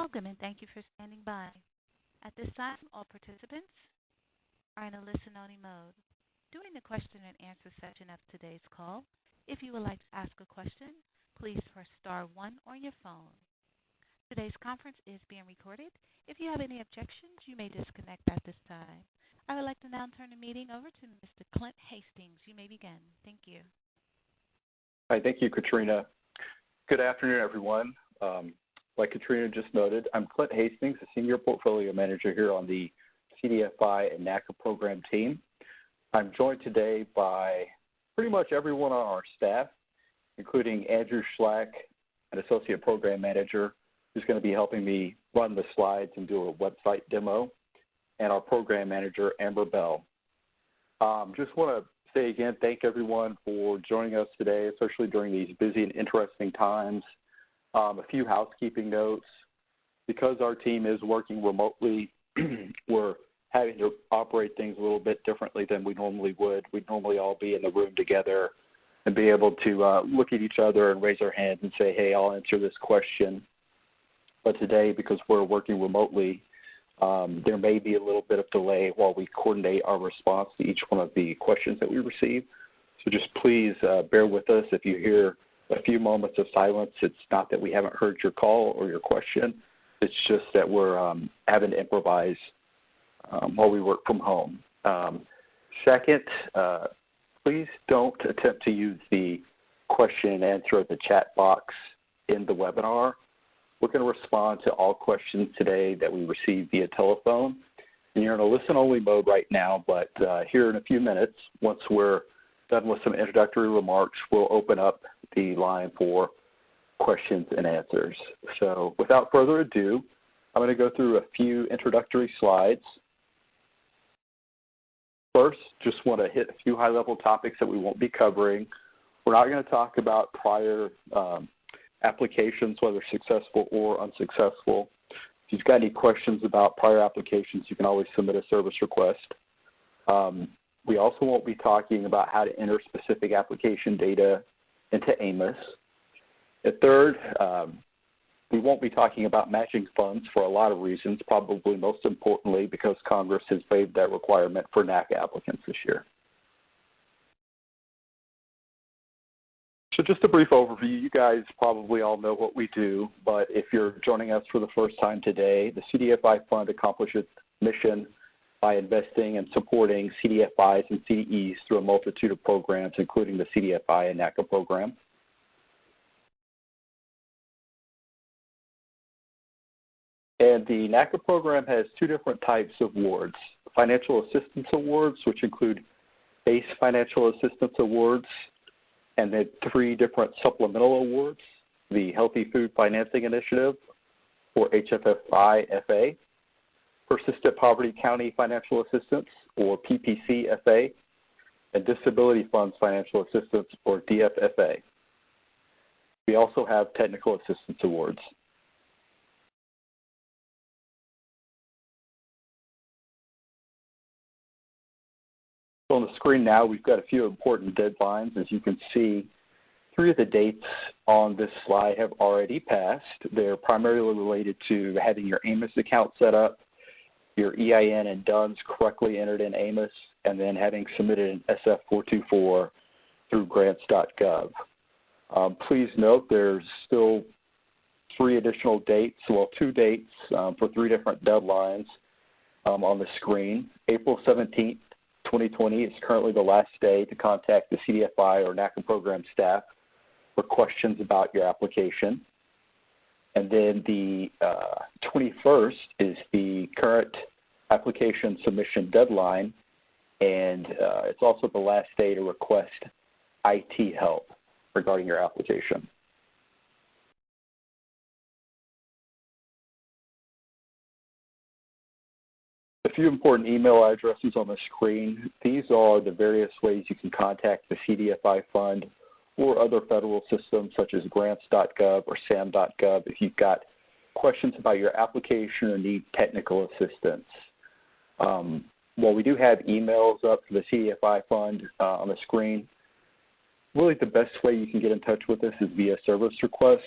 Welcome and thank you for standing by. At this time, all participants are in a listen-only mode. During the question and answer section of today's call, if you would like to ask a question, please press star 1 on your phone. Today's conference is being recorded. If you have any objections, you may disconnect at this time. I would like to now turn the meeting over to Mr. Clint Hastings. You may begin. Thank you. Hi, thank you, Katrina. Good afternoon, everyone. Like Katrina just noted, I'm Clint Hastings, a Senior Portfolio Manager here on the CDFI and NACA program team. I'm joined today by pretty much everyone on our staff, including Andrew Schlack, an Associate Program Manager, who's going to be helping me run the slides and do a website demo, and our Program Manager, Amber Bell. Just want to say again, thank everyone for joining us today, especially during these busy and interesting times. A few housekeeping notes. Because our team is working remotely, we're having to operate things a little bit differently than we normally would. We'd normally all be in the room together and be able to look at each other and raise our hands and say, hey, I'll answer this question. But today, because we're working remotely, there may be a little bit of delay while we coordinate our response to each one of the questions that we receive. So just please bear with us if you hear a few moments of silence. It's not that we haven't heard your call or your question. It's just that we're having to improvise while we work from home. Second, please don't attempt to use the question and answer of the chat box in the webinar. We're going to respond to all questions today that we receive via telephone. And you're in a listen-only mode right now, but here in a few minutes, once we're done with some introductory remarks, we'll open up the line for questions and answers. So without further ado, I'm going to go through a few introductory slides. First, just want to hit a few high-level topics that we won't be covering. We're not going to talk about prior applications, whether successful or unsuccessful. If you've got any questions about prior applications, you can always submit a service request. We also won't be talking about how to enter specific application data into AMIS. And third, we won't be talking about matching funds for a lot of reasons, probably most importantly because Congress has waived that requirement for NACA applicants this year. So just a brief overview. You guys probably all know what we do, but if you're joining us for the first time today, the CDFI Fund accomplishes its mission by investing and supporting CDFIs and CDEs through a multitude of programs, including the CDFI and NACA program. And the NACA program has two different types of awards: financial assistance awards, which include base financial assistance awards, and then 3 different supplemental awards: the Healthy Food Financing Initiative, or HFFI-FA, Persistent Poverty County Financial Assistance, or PPC-FA, and Disability Funds Financial Assistance, or DFFA. We also have Technical Assistance Awards. So on the screen now, we've got a few important deadlines. As you can see, 3 of the dates on this slide have already passed. They're primarily related to having your AMIS account set up, your EIN and DUNS correctly entered in AMIS, and then having submitted an SF-424 through grants.gov. Please note there's still 3 additional dates, well, 2 dates for 3 different deadlines on the screen. April 17th, 2020 is currently the last day to contact the CDFI or NACA program staff for questions about your application. And then the 21st is the current application submission deadline, and it's also the last day to request IT help regarding your application. A few important email addresses on the screen. These are the various ways you can contact the CDFI Fund or other federal systems such as grants.gov or sam.gov if you've got questions about your application or need technical assistance. While we do have emails up for the CDFI Fund on the screen, really the best way you can get in touch with us is via service request.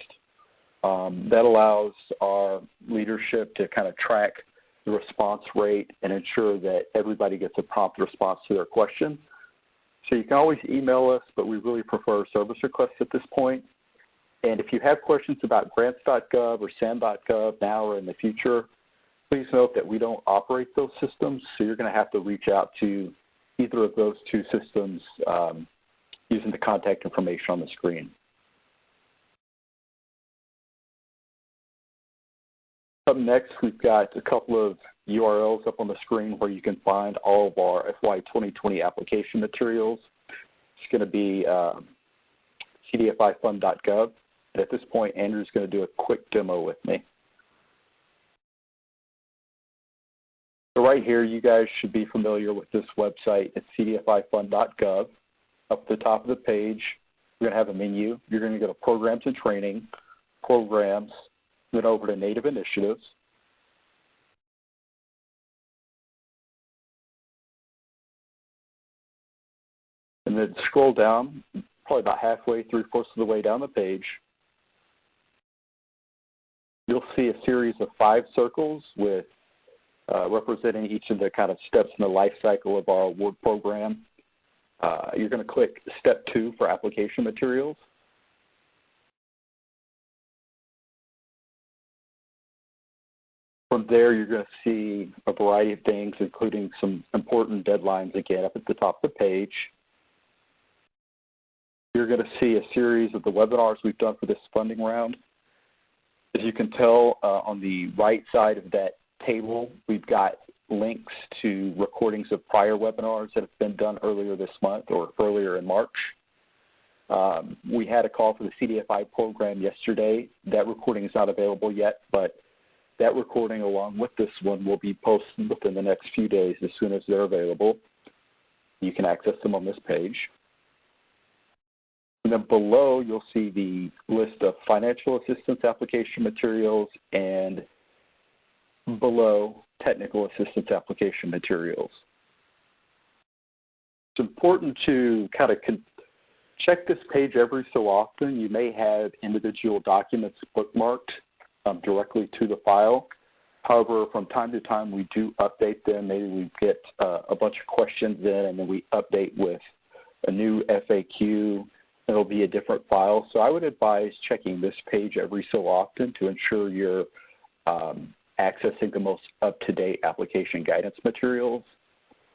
That allows our leadership to kind of track the response rate and ensure that everybody gets a prompt response to their question. So you can always email us, but we really prefer service requests at this point. And if you have questions about grants.gov or SAM.gov now or in the future, please note that we don't operate those systems, so you're going to have to reach out to either of those two systems using the contact information on the screen. Up next, we've got a couple of URLs up on the screen where you can find all of our FY 2020 application materials. It's going to be cdfifund.gov. And at this point, Andrew's going to do a quick demo with me. So right here, you guys should be familiar with this website. It's cdfifund.gov. Up at the top of the page, we're going to have a menu. You're going to go to Programs and Training, Programs, then over to Native Initiatives. And then scroll down, probably about halfway, 3/4 of the way down the page. You'll see a series of 5 circles with representing each of the kind of steps in the life cycle of our award program. You're going to click Step 2 for application materials. From there, you're going to see a variety of things, including some important deadlines again up at the top of the page. You're going to see a series of the webinars we've done for this funding round. As you can tell, on the right side of that table, we've got links to recordings of prior webinars that have been done earlier this month or earlier in March. We had a call for the CDFI program yesterday. That recording is not available yet, but that recording along with this one will be posted within the next few days as soon as they're available. You can access them on this page. And then below, you'll see the list of financial assistance application materials and below technical assistance application materials. It's important to kind of check this page every so often. You may have individual documents bookmarked directly to the file. However, from time to time, we do update them. Maybe we get a bunch of questions in, and then we update with a new FAQ. It'll be a different file. So I would advise checking this page every so often to ensure you're accessing the most up-to-date application guidance materials.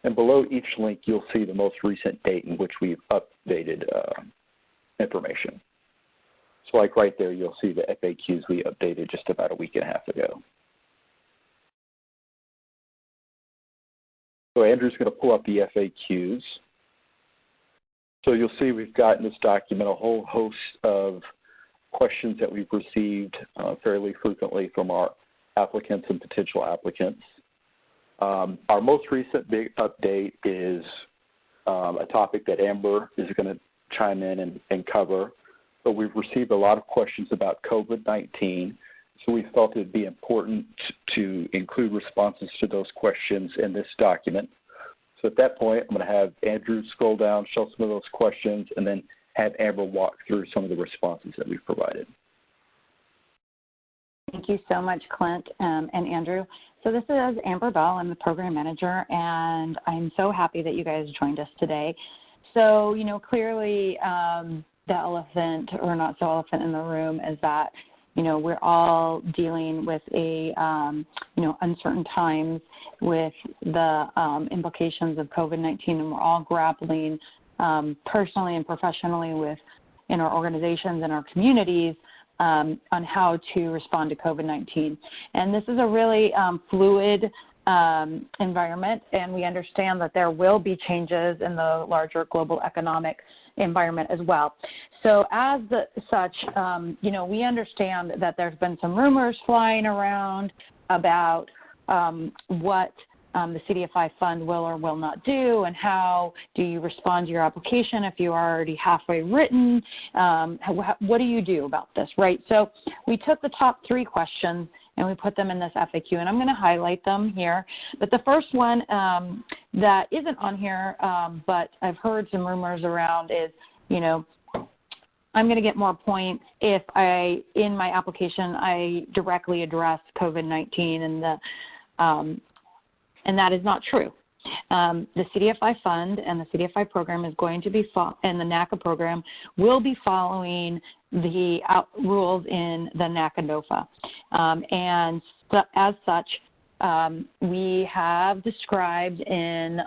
And below each link, you'll see the most recent date in which we've updated information. So like right there, you'll see the FAQs we updated just about a week and a half ago. So Andrew's going to pull up the FAQs. So you'll see we've got in this document a whole host of questions that we've received fairly frequently from our applicants and potential applicants. Our most recent big update is a topic that Amber is going to chime in and cover. But we've received a lot of questions about COVID-19, so we felt it would be important to include responses to those questions in this document. So at that point, I'm going to have Andrew scroll down, show some of those questions, and then have Amber walk through some of the responses that we've provided. Thank you so much, Clint and Andrew. So this is Amber Bell. I'm the program manager, and I'm so happy that you guys joined us today. So, you know, clearly the elephant, or not so elephant in the room, is that, you know, we're all dealing with a, you know, uncertain times with the implications of COVID-19, and we're all grappling personally and professionally with, in our organizations and our communities, on how to respond to COVID-19. And this is a really fluid environment, and we understand that there will be changes in the larger global economic environment as well. So as such, you know, we understand that there's been some rumors flying around about what the CDFI fund will or will not do, and how do you respond to your application if you are already halfway written. What do you do about this, right? So we took the top 3 questions and we put them in this FAQ, and I'm going to highlight them here. But the first one that isn't on here, but I've heard some rumors around is, you know, I'm going to get more points if in my application, I directly address COVID-19, and that is not true. The CDFI fund and the CDFI program is going to be, and the NACA program will be following the rules in the NACA NOFA. And as such, we have described in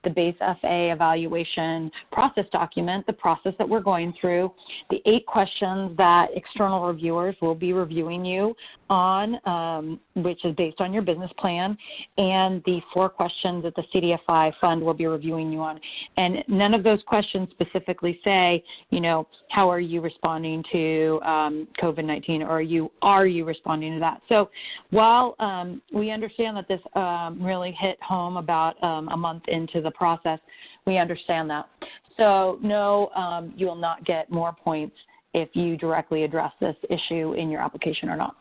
the base FA evaluation process document the process that we're going through, the 8 questions that external reviewers will be reviewing you on, which is based on your business plan, and the 4 questions that the CDFI fund will be reviewing you on. And none of those questions specifically say, how are you responding to COVID-19, or are you responding to that? So while we understand that this really hit home about a month into the process, we understand that. So no, you will not get more points if you directly address this issue in your application or not.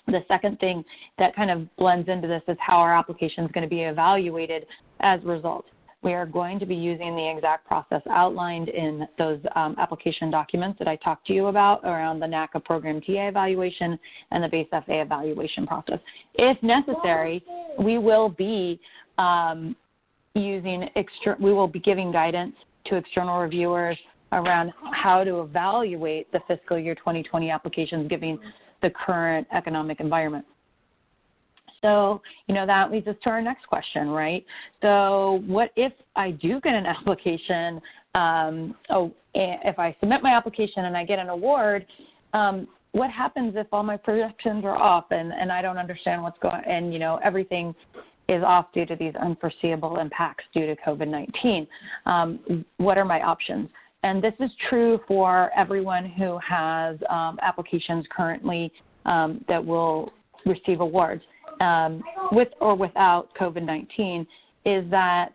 The second thing that kind of blends into this is how our application is going to be evaluated as a result. We are going to be using the exact process outlined in those application documents that I talked to you about around the NACA program TA evaluation and the base FA evaluation process. If necessary, we will be we will be giving guidance to external reviewers around how to evaluate the fiscal year 2020 applications given the current economic environment. So, that leads us to our next question, right? So what if I do get an application, if I submit my application and I get an award, what happens if all my projections are off and I don't understand what's going on, and, everything is off due to these unforeseeable impacts due to COVID-19? What are my options? And this is true for everyone who has applications currently that will receive awards. With or without COVID-19, is that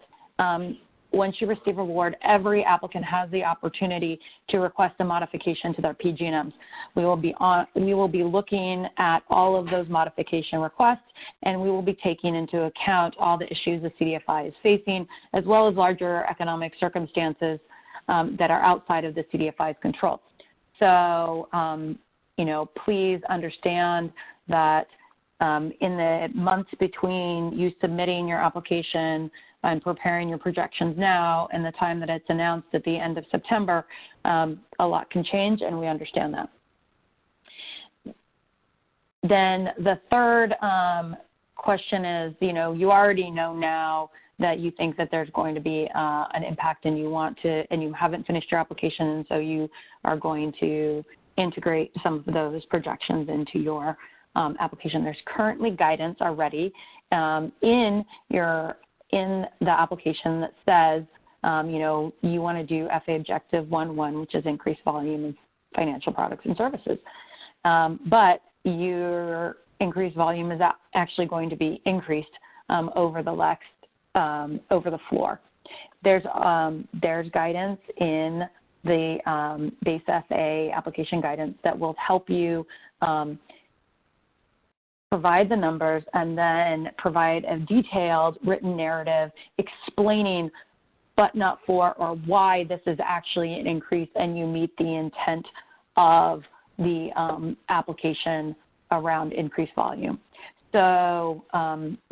once you receive an award, every applicant has the opportunity to request a modification to their PG&Ms. We will be looking at all of those modification requests, and we will be taking into account all the issues the CDFI is facing, as well as larger economic circumstances that are outside of the CDFI's control. So, please understand that in the months between you submitting your application and preparing your projections now and the time that it's announced at the end of September, a lot can change, and we understand that. Then the third question is, you already know now that you think that there's going to be an impact and you haven't finished your application, and so you are going to integrate some of those projections into your application. There's currently guidance already in the application that says, you want to do FA Objective 1.1, which is increased volume of financial products and services. But your increased volume is actually going to be increased over the floor. There's guidance in the base FA application guidance that will help you provide the numbers and then provide a detailed written narrative explaining but not for or why this is actually an increase and you meet the intent of the application around increased volume. So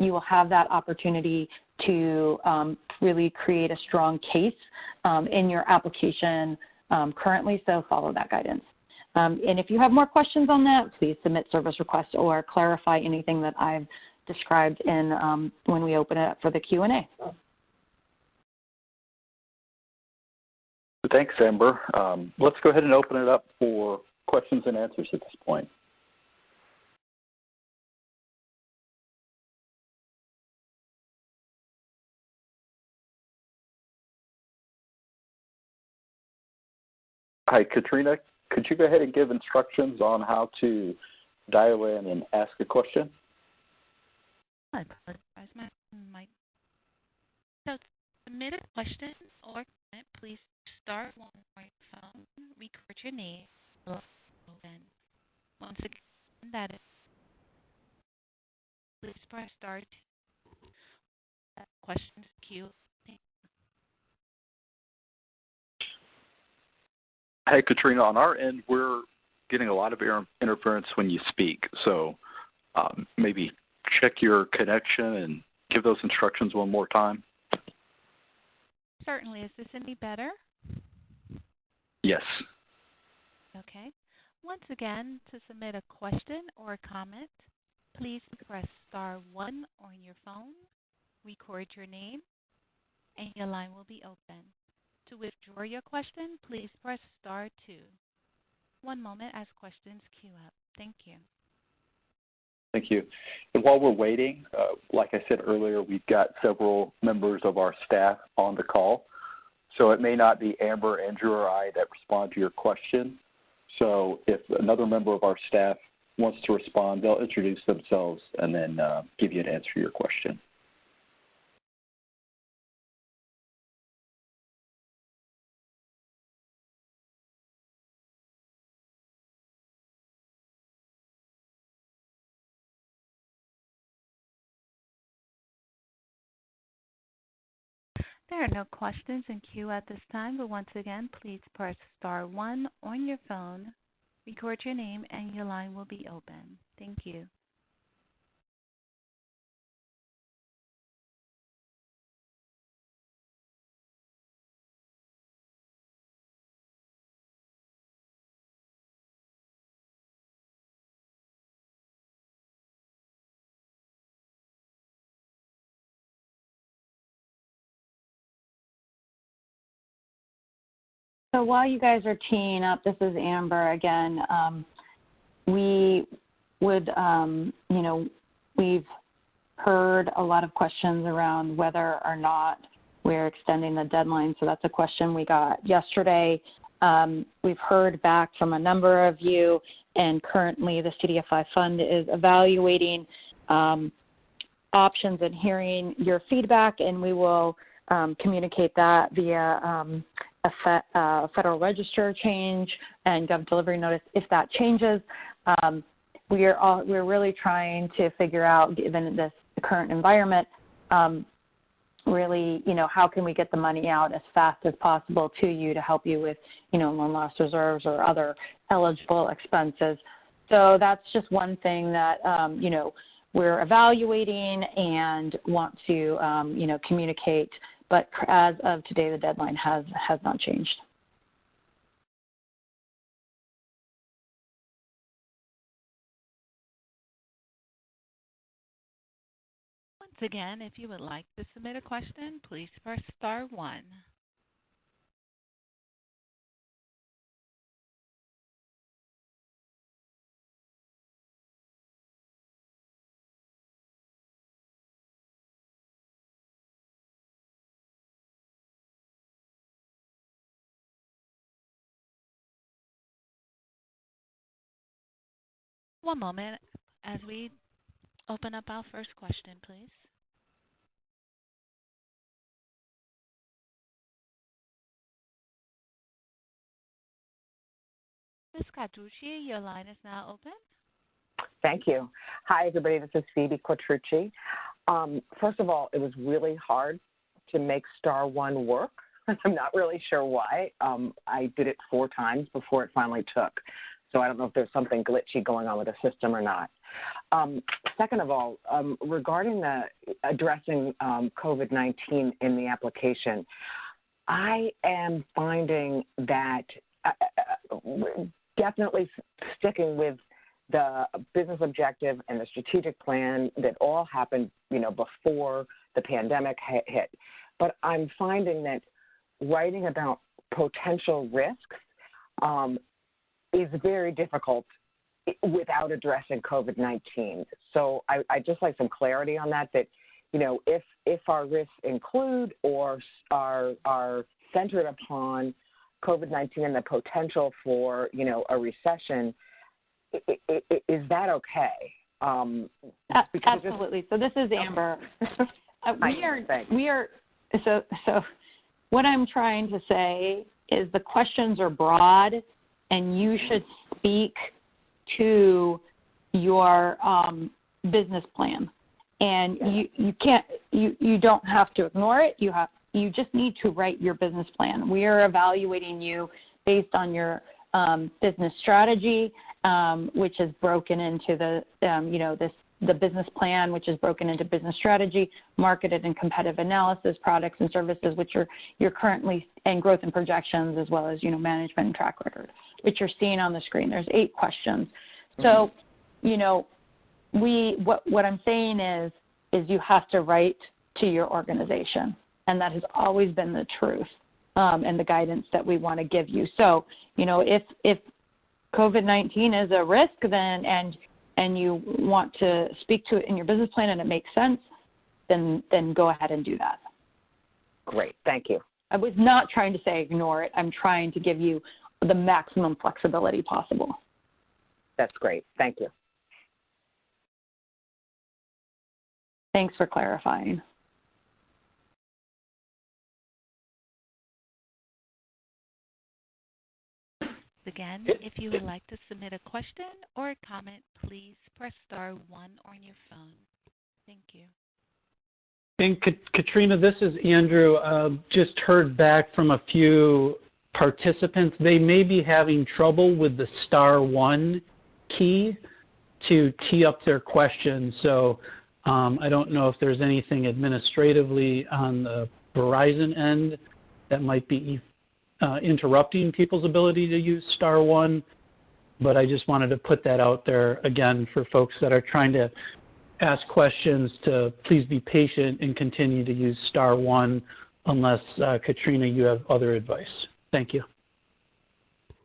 you will have that opportunity to really create a strong case in your application currently, so follow that guidance. And if you have more questions on that, please submit service requests or clarify anything that I've described in when we open it up for the Q&A. Thanks, Amber. Let's go ahead and open it up for questions and answers at this point. Hi, Katrina. Could you go ahead and give instructions on how to dial in and ask a question? I apologize, my mic. So to submit a question or comment, please start one on your phone, record your name, and once again, that is, please press start. Questions queue. Hey, Katrina, on our end, we're getting a lot of interference when you speak. So maybe check your connection and give those instructions one more time. Certainly. Is this any better? Yes. Okay. Once again, to submit a question or a comment, please press star 1 on your phone, record your name, and your line will be open. To withdraw your question, please press star 2. One moment as questions queue up. Thank you. Thank you. And while we're waiting, like I said earlier, we've got several members of our staff on the call. So it may not be Amber, Andrew, or I that respond to your question. So if another member of our staff wants to respond, they'll introduce themselves and then give you an answer to your question. There are no questions in queue at this time, but once again, please press star 1 on your phone, record your name, and your line will be open. Thank you. So while you guys are teeing up, this is Amber again. We would, we've heard a lot of questions around whether or not we're extending the deadline. So that's a question we got yesterday. We've heard back from a number of you, and currently the CDFI fund is evaluating options and hearing your feedback, and we will communicate that via a Federal Register change and Gov Delivery Notice if that changes. We're really trying to figure out, given this current environment, really, how can we get the money out as fast as possible to you to help you with, loan loss reserves or other eligible expenses. So that's just one thing that, we're evaluating and want to, communicate. But as of today, the deadline has not changed. Once again, if you would like to submit a question, please press star 1. One moment as we open up our first question, please. Ms. Quattrucci, your line is now open. Thank you. Hi, everybody. This is Phoebe Quattrucci. First of all, it was really hard to make star 1 work. I'm not really sure why. I did it 4 times before it finally took. So I don't know if there's something glitchy going on with the system or not. Second of all, regarding the addressing COVID-19 in the application, I am finding that definitely sticking with the business objective and the strategic plan that all happened, before the pandemic hit. But I'm finding that writing about potential risks is very difficult without addressing COVID-19. So I just like some clarity on that, if our risks include or are centered upon COVID-19 and the potential for, a recession, is that okay? Absolutely. So this is Amber. So what I'm trying to say is the questions are broad, and you should speak to your business plan. And you don't have to ignore it. You just need to write your business plan. We are evaluating you based on your business strategy, which is broken into the business plan, which is broken into business strategy, marketed and competitive analysis, products and services, which you're currently, and growth and projections, as well as, management and track record, which you're seeing on the screen. There's 8 questions. So, what I'm saying is you have to write to your organization, and that has always been the truth and the guidance that we want to give you. So, if COVID-19 is a risk, then and you want to speak to it in your business plan and it makes sense, then go ahead and do that. Great, thank you. I was not trying to say ignore it. I'm trying to give you the maximum flexibility possible. That's great, thank you. Thanks for clarifying. Again, if you would like to submit a question or a comment, please press star 1 on your phone. Thank you. And Katrina, this is Andrew. Just heard back from a few participants. They may be having trouble with the star 1 key to tee up their question. So I don't know if there's anything administratively on the Verizon end that might be interrupting people's ability to use star 1, but I just wanted to put that out there again for folks that are trying to ask questions to please be patient and continue to use star 1 unless, Katrina, you have other advice. Thank you.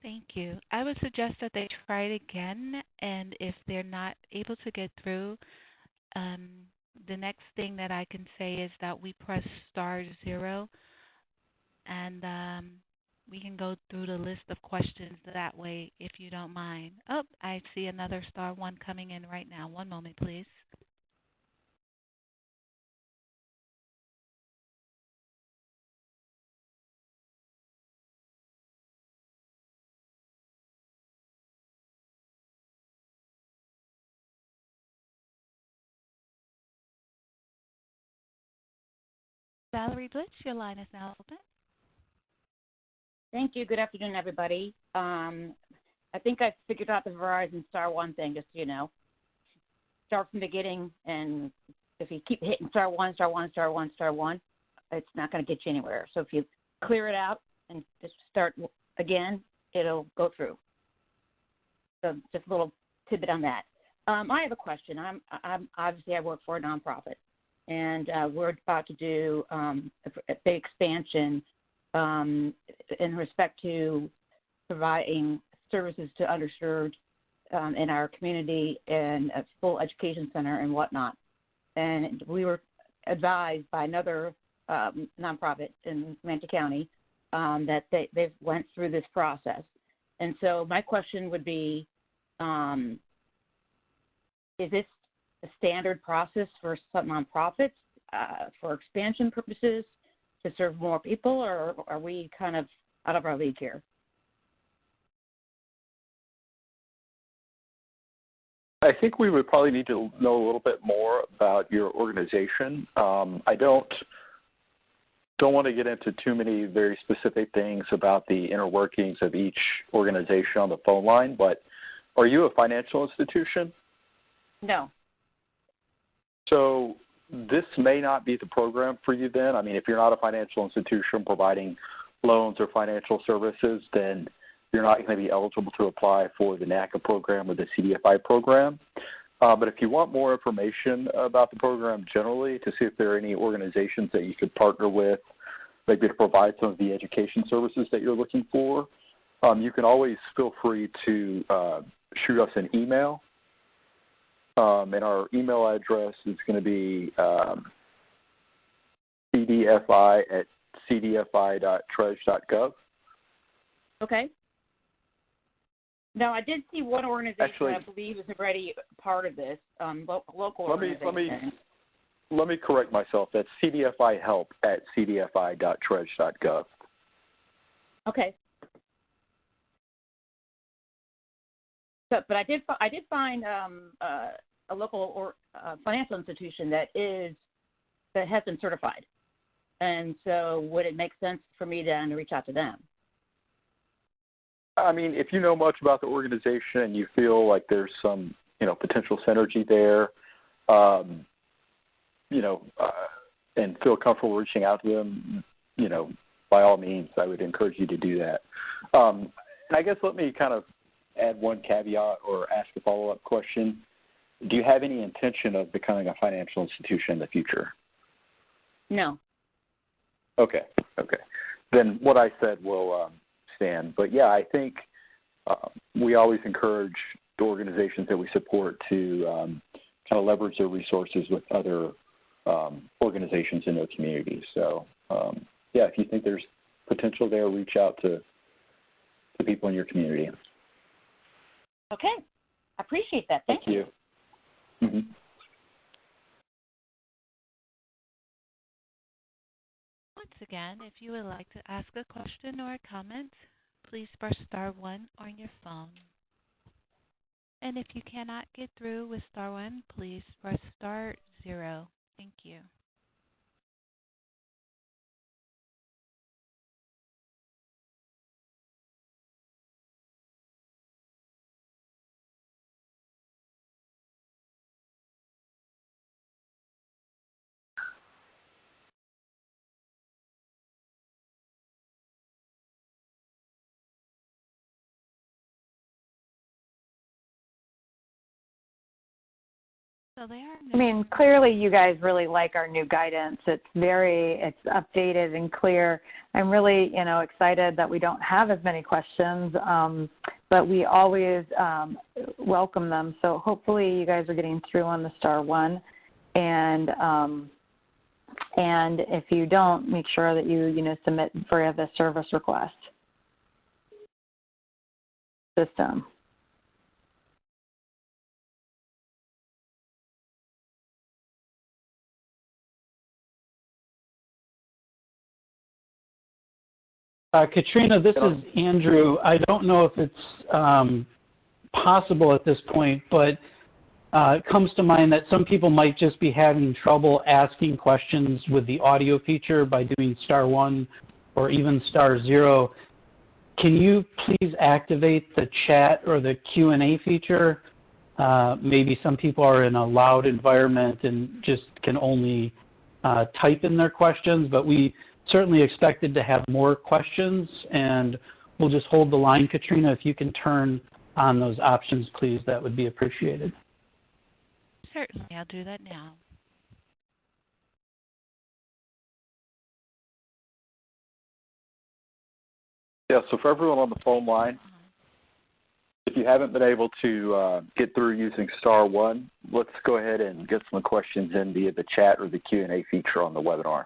Thank you. I would suggest that they try it again, and if they're not able to get through, the next thing that I can say is that we press star 0, and we can go through the list of questions that way, if you don't mind. Oh, I see another star 1 coming in right now. One moment, please. Valerie Blitz, your line is now open. Thank you. Good afternoon, everybody. I think I figured out the Verizon star 1 thing, just so you know. Start from the beginning, and if you keep hitting star 1, star 1, star 1, star 1, it's not going to get you anywhere. So if you clear it out and just start again, it'll go through. So just a little tidbit on that. I have a question. I'm obviously I work for a nonprofit, and we're about to do a big expansion in respect to providing services to underserved in our community and a full education center and whatnot. And we were advised by another nonprofit in Manatee County that they've went through this process. And so my question would be, is this a standard process for some nonprofits for expansion purposes to serve more people, or are we kind of out of our league here? I think we would probably need to know a little bit more about your organization. I don't want to get into too many very specific things about the inner workings of each organization on the phone line, but are you a financial institution? No. So this may not be the program for you then. I mean, if you're not a financial institution providing loans or financial services, then you're not going to be eligible to apply for the NACA program or the CDFI program. But if you want more information about the program generally, to see if there are any organizations that you could partner with, maybe to provide some of the education services that you're looking for, you can always feel free to shoot us an email. And our email address is going to be cdfi@cdfi.treas.gov. Okay. Now, I did see one organization Actually, that I believe is already part of this, local organization. Let me correct myself. That's cdfihelp@cdfi.treas.gov. Okay. So, but I did find a local or financial institution that has been certified, and so would it make sense for me then to reach out to them? I mean, if you know much about the organization and you feel like there's some, potential synergy there, and feel comfortable reaching out to them, by all means, I would encourage you to do that. And I guess let me kind of add one caveat or ask a follow-up question. Do you have any intention of becoming a financial institution in the future? No. Okay. Then what I said will stand. But, yeah, I think we always encourage the organizations that we support to kind of leverage their resources with other organizations in their communities. So, if you think there's potential there, reach out to people in your community. Okay. I appreciate that. Thank you. Mm-hmm. Once again, if you would like to ask a question or a comment, please press star 1 on your phone. And if you cannot get through with star 1, please press star 0. Thank you. So they are. I mean, clearly you guys really like our new guidance. It's updated and clear. I'm really, excited that we don't have as many questions, but we always welcome them. So hopefully you guys are getting through on the star 1. And if you don't, make sure that you, submit for the service request system. Katrina, this is Andrew. I don't know if it's possible at this point, but it comes to mind that some people might just be having trouble asking questions with the audio feature by doing star 1 or even star 0. Can you please activate the chat or the Q&A feature? Maybe some people are in a loud environment and just can only type in their questions, but we certainly expected to have more questions, and we'll just hold the line. Katrina, if you can turn on those options, please, that would be appreciated. Certainly, I'll do that now. Yeah, so for everyone on the phone line, if you haven't been able to get through using star 1, let's go ahead and get some questions in via the chat or the Q&A feature on the webinar.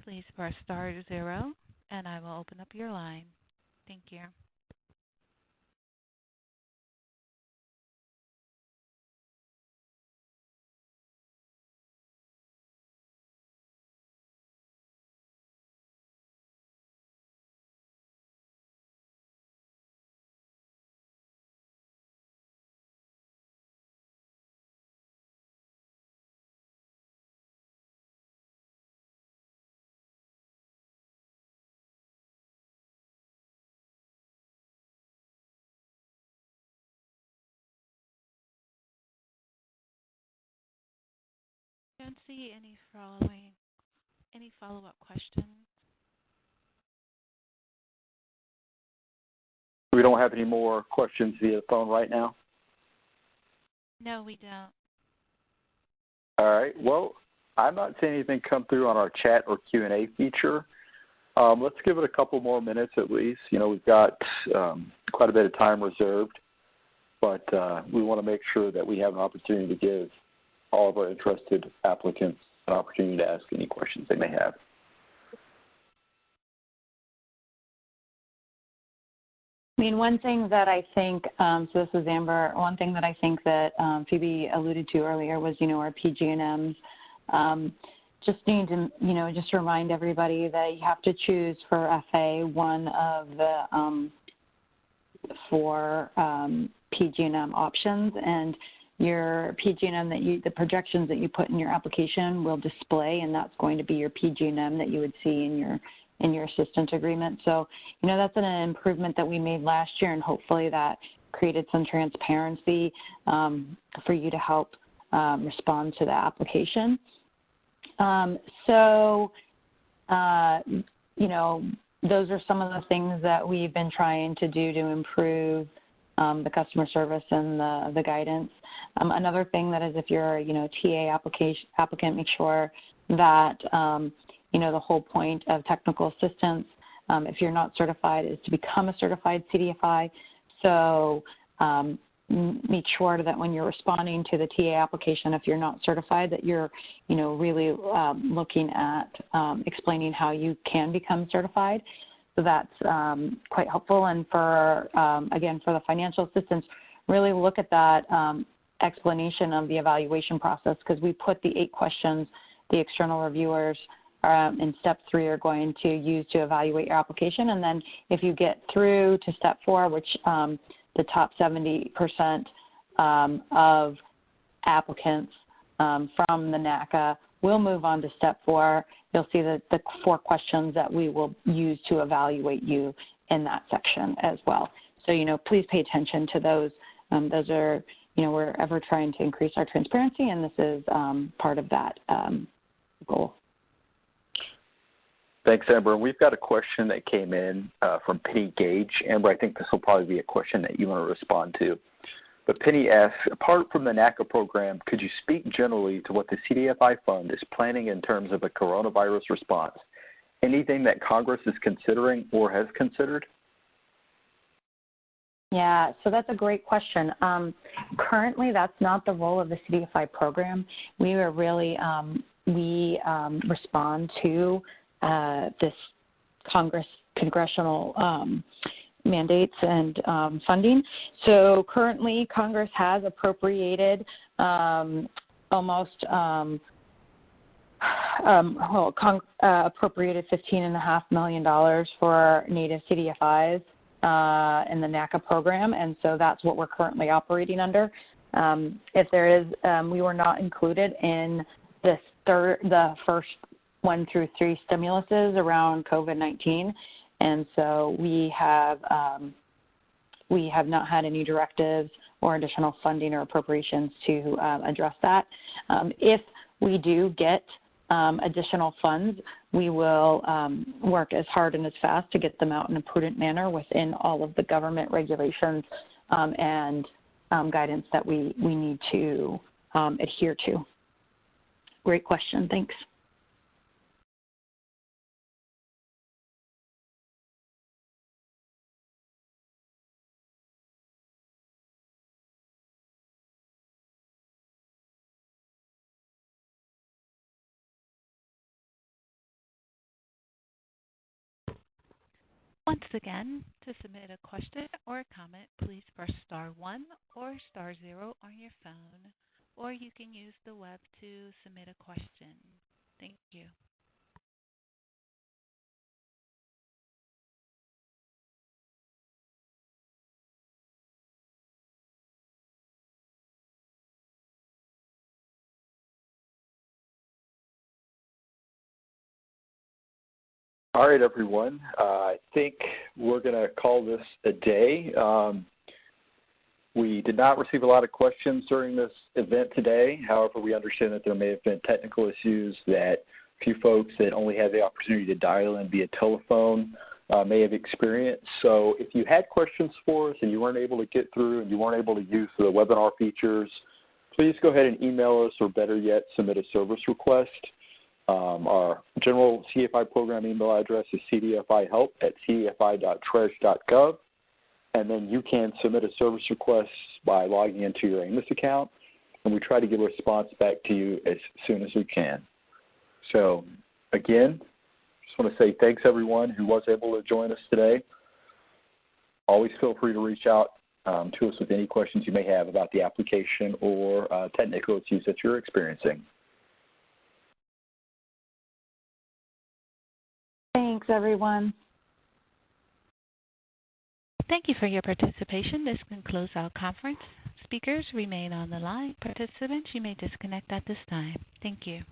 Please press star 0, and I will open up your line. Thank you. I don't see any follow-up questions. We don't have any more questions via the phone right now? No, we don't. All right. Well, I'm not seeing anything come through on our chat or Q&A feature. Let's give it a couple more minutes at least. We've got quite a bit of time reserved, but we want to make sure that we have an opportunity to give all of our interested applicants an opportunity to ask any questions they may have. I mean, one thing that I think, so this is Amber, one thing that I think that Phoebe alluded to earlier was, our PG&Ms. Just need to, just remind everybody that you have to choose for FA one of the for PG&M options, and your PG&M the projections that you put in your application will display, and that's going to be your PG&M that you would see in your assistance agreement. So, that's an improvement that we made last year, and hopefully that created some transparency for you to help respond to the application. Those are some of the things that we've been trying to do to improve the customer service and the guidance. Another thing that is, if you're a TA applicant, make sure that the whole point of technical assistance, if you're not certified, is to become a certified CDFI. So make sure that when you're responding to the TA application, if you're not certified, that you're really looking at explaining how you can become certified. So that's quite helpful. And for again, for the financial assistance, really look at that explanation of the evaluation process, because we put the 8 questions the external reviewers in step 3 are going to use to evaluate your application. And then if you get through to step 4, which the top 70% of applicants from the NACA will move on to step 4, you'll see that the 4 questions that we will use to evaluate you in that section as well. So, please pay attention to those. Those are, we're ever trying to increase our transparency, and this is part of that goal. Thanks, Amber. We've got a question that came in from Penny Gage. Amber, I think this will probably be a question that you want to respond to. But Penny asks, apart from the NACA program, could you speak generally to what the CDFI Fund is planning in terms of a coronavirus response? Anything that Congress is considering or has considered? Yeah, so that's a great question. Currently, that's not the role of the CDFI program. We are really, we respond to this congressional mandates and funding. So currently, Congress has appropriated appropriated $15.5 million for Native CDFIs in the NACA program, and so that's what we're currently operating under. If there is, we were not included in the first 1 through 3 stimuluses around COVID-19, and so we have not had any directives or additional funding or appropriations to address that. If we do get additional funds, we will work as hard and as fast to get them out in a prudent manner within all of the government regulations and guidance that we need to adhere to. Great question. Thanks. Once again, to submit a question or a comment, please press star 1 or star 0 on your phone, or you can use the web to submit a question. Thank you. All right, everyone. I think we're going to call this a day. We did not receive a lot of questions during this event today. However, we understand that there may have been technical issues that a few folks that only had the opportunity to dial in via telephone may have experienced. So if you had questions for us and you weren't able to get through and you weren't able to use the webinar features, please go ahead and email us, or better yet, submit a service request. Our general CDFI program email address is cdfihelp@cdfi.treas.gov, and then you can submit a service request by logging into your AMIS account, and we try to get a response back to you as soon as we can. So, again, just want to say thanks everyone who was able to join us today. Always feel free to reach out to us with any questions you may have about the application or technical issues that you're experiencing. Thanks, everyone. Thank you for your participation. This concludes our conference. Speakers remain on the line. Participants, you may disconnect at this time. Thank you.